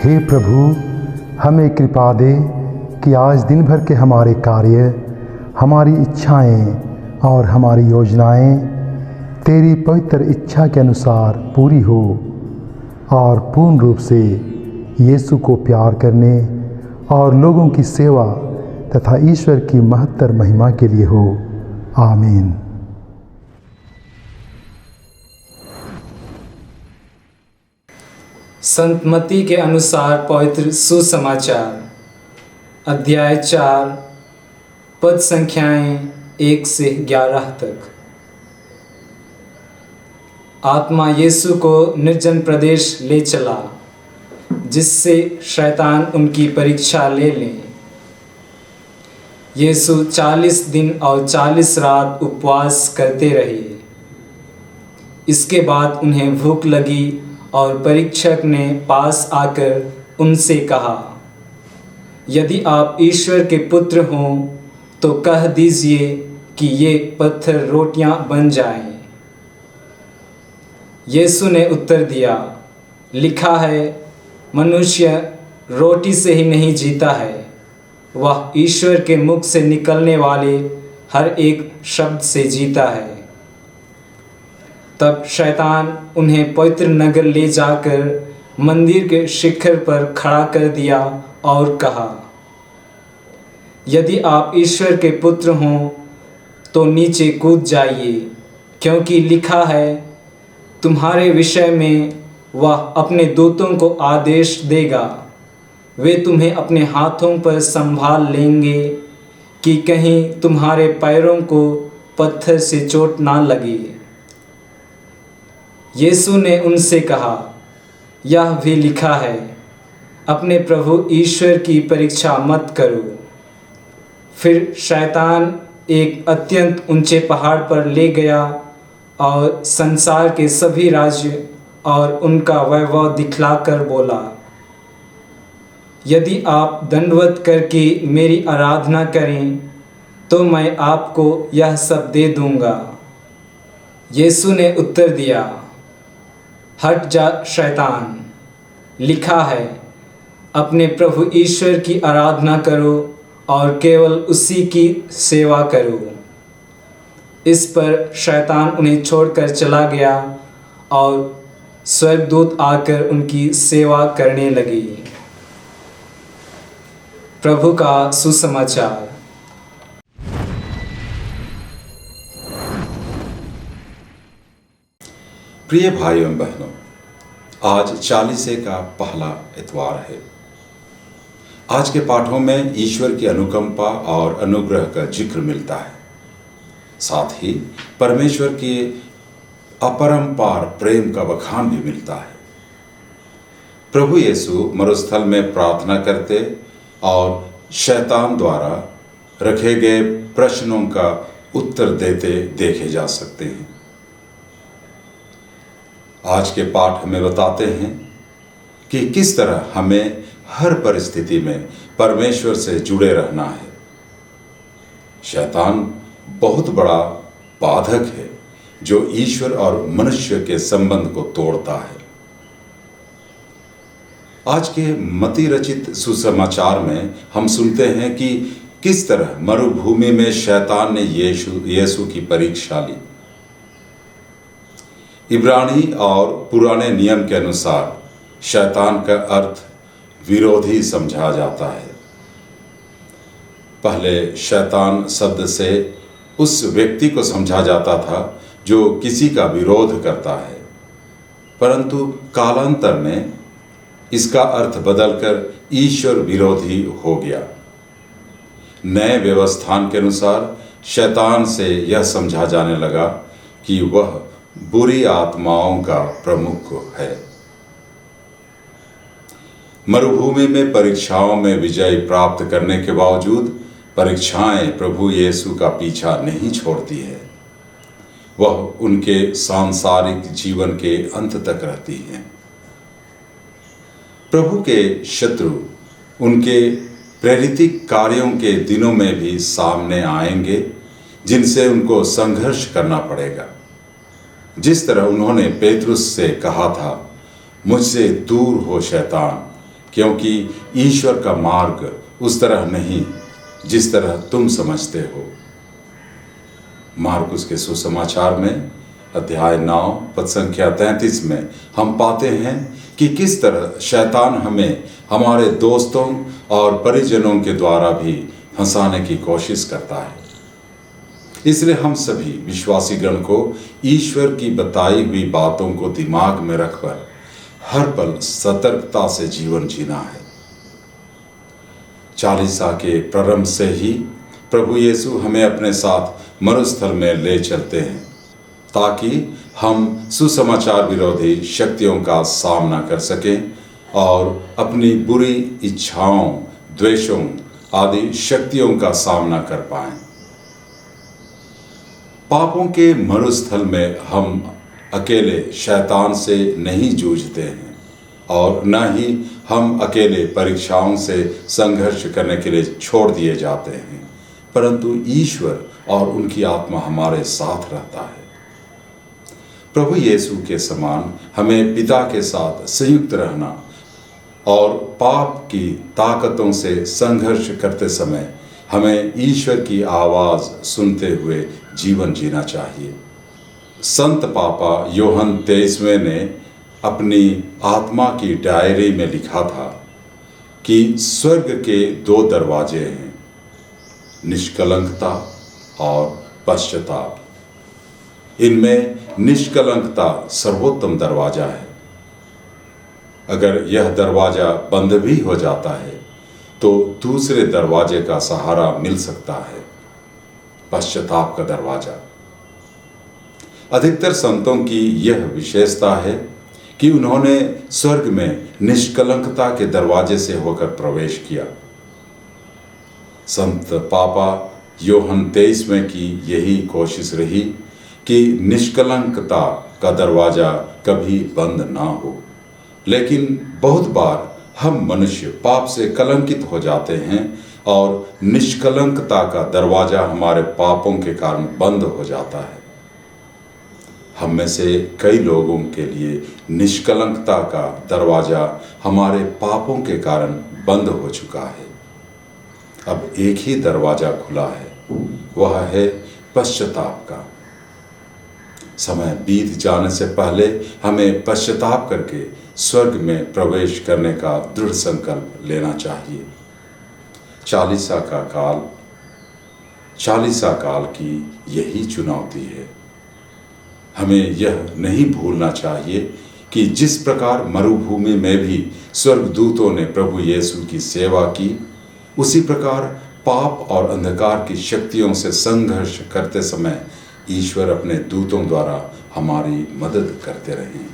हे प्रभु, हमें कृपा दे कि आज दिन भर के हमारे कार्य, हमारी इच्छाएं और हमारी योजनाएं तेरी पवित्र इच्छा के अनुसार पूरी हो और पूर्ण रूप से यीशु को प्यार करने और लोगों की सेवा तथा ईश्वर की महत्तर महिमा के लिए हो। आमीन। संत मत्ती के अनुसार पवित्र सुसमाचार अध्याय 4 पद संख्याएं 1 से 11 तक। आत्मा यीशु को निर्जन प्रदेश ले चला, जिससे शैतान उनकी परीक्षा ले ले। यीशु 40 दिन और 40 रात उपवास करते रहे। इसके बाद उन्हें भूख लगी और परीक्षक ने पास आकर उनसे कहा, यदि आप ईश्वर के पुत्र हों तो कह दीजिए कि ये पत्थर रोटियां बन जाएं। यीशु ने उत्तर दिया, लिखा है, मनुष्य रोटी से ही नहीं जीता है, वह ईश्वर के मुख से निकलने वाले हर एक शब्द से जीता है। तब शैतान उन्हें पवित्र नगर ले जाकर मंदिर के शिखर पर खड़ा कर दिया और कहा, यदि आप ईश्वर के पुत्र हों तो नीचे कूद जाइए, क्योंकि लिखा है, तुम्हारे विषय में वह अपने दूतों को आदेश देगा, वे तुम्हें अपने हाथों पर संभाल लेंगे कि कहीं तुम्हारे पैरों को पत्थर से चोट ना लगे। यीशु ने उनसे कहा, यह भी लिखा है, अपने प्रभु ईश्वर की परीक्षा मत करो। फिर शैतान एक अत्यंत ऊंचे पहाड़ पर ले गया और संसार के सभी राज्य और उनका वैभव दिखलाकर बोला, यदि आप दंडवत करके मेरी आराधना करें तो मैं आपको यह सब दे दूंगा। यीशु ने उत्तर दिया, हट जा शैतान, लिखा है, अपने प्रभु ईश्वर की आराधना करो और केवल उसी की सेवा करो। इस पर शैतान उन्हें छोड़कर चला गया और स्वर्गदूत आकर उनकी सेवा करने लगे। प्रभु का सुसमाचार। प्रिय भाइयों एवं बहनों, आज 40 का पहला इतवार है। आज के पाठों में ईश्वर की अनुकंपा और अनुग्रह का जिक्र मिलता है, साथ ही परमेश्वर के अपरंपार प्रेम का बखान भी मिलता है। प्रभु यीशु मरुस्थल में प्रार्थना करते और शैतान द्वारा रखे गए प्रश्नों का उत्तर देते देखे जा सकते हैं। आज के पाठ हमें बताते हैं कि किस तरह हमें हर परिस्थिति में परमेश्वर से जुड़े रहना है। शैतान बहुत बड़ा बाधक है जो ईश्वर और मनुष्य के संबंध को तोड़ता है। आज के मत्ती रचित सुसमाचार में हम सुनते हैं कि किस तरह मरुभूमि में शैतान ने यीशु की परीक्षा ली। इब्रानी और पुराने नियम के अनुसार शैतान का अर्थ विरोधी समझा जाता है। पहले शैतान शब्द से उस व्यक्ति को समझा जाता था जो किसी का विरोध करता है, परंतु कालांतर में इसका अर्थ बदलकर ईश्वर विरोधी हो गया। नए व्यवस्थान के अनुसार शैतान से यह समझा जाने लगा कि वह बुरी आत्माओं का प्रमुख है। मरुभूमि में परीक्षाओं में विजय प्राप्त करने के बावजूद परीक्षाएं प्रभु यीशु का पीछा नहीं छोड़ती है। वह उनके सांसारिक जीवन के अंत तक रहती हैं। प्रभु के शत्रु उनके प्रेरितिक कार्यों के दिनों में भी सामने आएंगे, जिनसे उनको संघर्ष करना पड़ेगा। जिस तरह उन्होंने पेतरुस से कहा था, मुझसे दूर हो शैतान, क्योंकि ईश्वर का मार्ग उस तरह नहीं जिस तरह तुम समझते हो। मार्कुस के सुसमाचार में अध्याय 9 पद संख्या 33 में हम पाते हैं कि किस तरह शैतान हमें हमारे दोस्तों और परिजनों के द्वारा भी फंसाने की कोशिश करता है। इसलिए हम सभी विश्वासी गण को ईश्वर की बताई हुई बातों को दिमाग में रखकर हर पल सतर्कता से जीवन जीना है। चालीसा के प्रारंभ से ही प्रभु यीशु हमें अपने साथ मरुस्थल में ले चलते हैं ताकि हम सुसमाचार विरोधी शक्तियों का सामना कर सकें और अपनी बुरी इच्छाओं, द्वेषों आदि शक्तियों का सामना कर पाएं। पापों के मरुस्थल में हम अकेले शैतान से नहीं जूझते हैं और न ही हम अकेले परीक्षाओं से संघर्ष करने के लिए छोड़ दिए जाते हैं, परंतु ईश्वर और उनकी आत्मा हमारे साथ रहता है। प्रभु यीशु के समान हमें पिता के साथ संयुक्त रहना और पाप की ताकतों से संघर्ष करते समय हमें ईश्वर की आवाज़ सुनते हुए जीवन जीना चाहिए। संत पापा योहन 23वें ने अपनी आत्मा की डायरी में लिखा था कि स्वर्ग के 2 दरवाजे हैं, निष्कलंकता और पश्चाताप। इनमें निष्कलंकता सर्वोत्तम दरवाजा है। अगर यह दरवाजा बंद भी हो जाता है तो दूसरे दरवाजे का सहारा मिल सकता है, पश्चाताप का दरवाजा। अधिकतर संतों की यह विशेषता है कि उन्होंने स्वर्ग में निष्कलंकता के दरवाजे से होकर प्रवेश किया। संत पापा योहन 23वें की यही कोशिश रही कि निष्कलंकता का दरवाजा कभी बंद ना हो। लेकिन बहुत बार हम मनुष्य पाप से कलंकित हो जाते हैं और निष्कलंकता का दरवाजा हमारे पापों के कारण बंद हो जाता है। हम में से कई लोगों के लिए निष्कलंकता का दरवाजा हमारे पापों के कारण बंद हो चुका है। अब एक ही दरवाजा खुला है, वह है पश्चाताप का। समय बीत जाने से पहले हमें पश्चाताप करके स्वर्ग में प्रवेश करने का दृढ़ संकल्प लेना चाहिए। चालीसा काल की यही चुनौती है। हमें यह नहीं भूलना चाहिए कि जिस प्रकार मरुभूमि में भी स्वर्गदूतों ने प्रभु यीशु की सेवा की, उसी प्रकार पाप और अंधकार की शक्तियों से संघर्ष करते समय ईश्वर अपने दूतों द्वारा हमारी मदद करते रहें।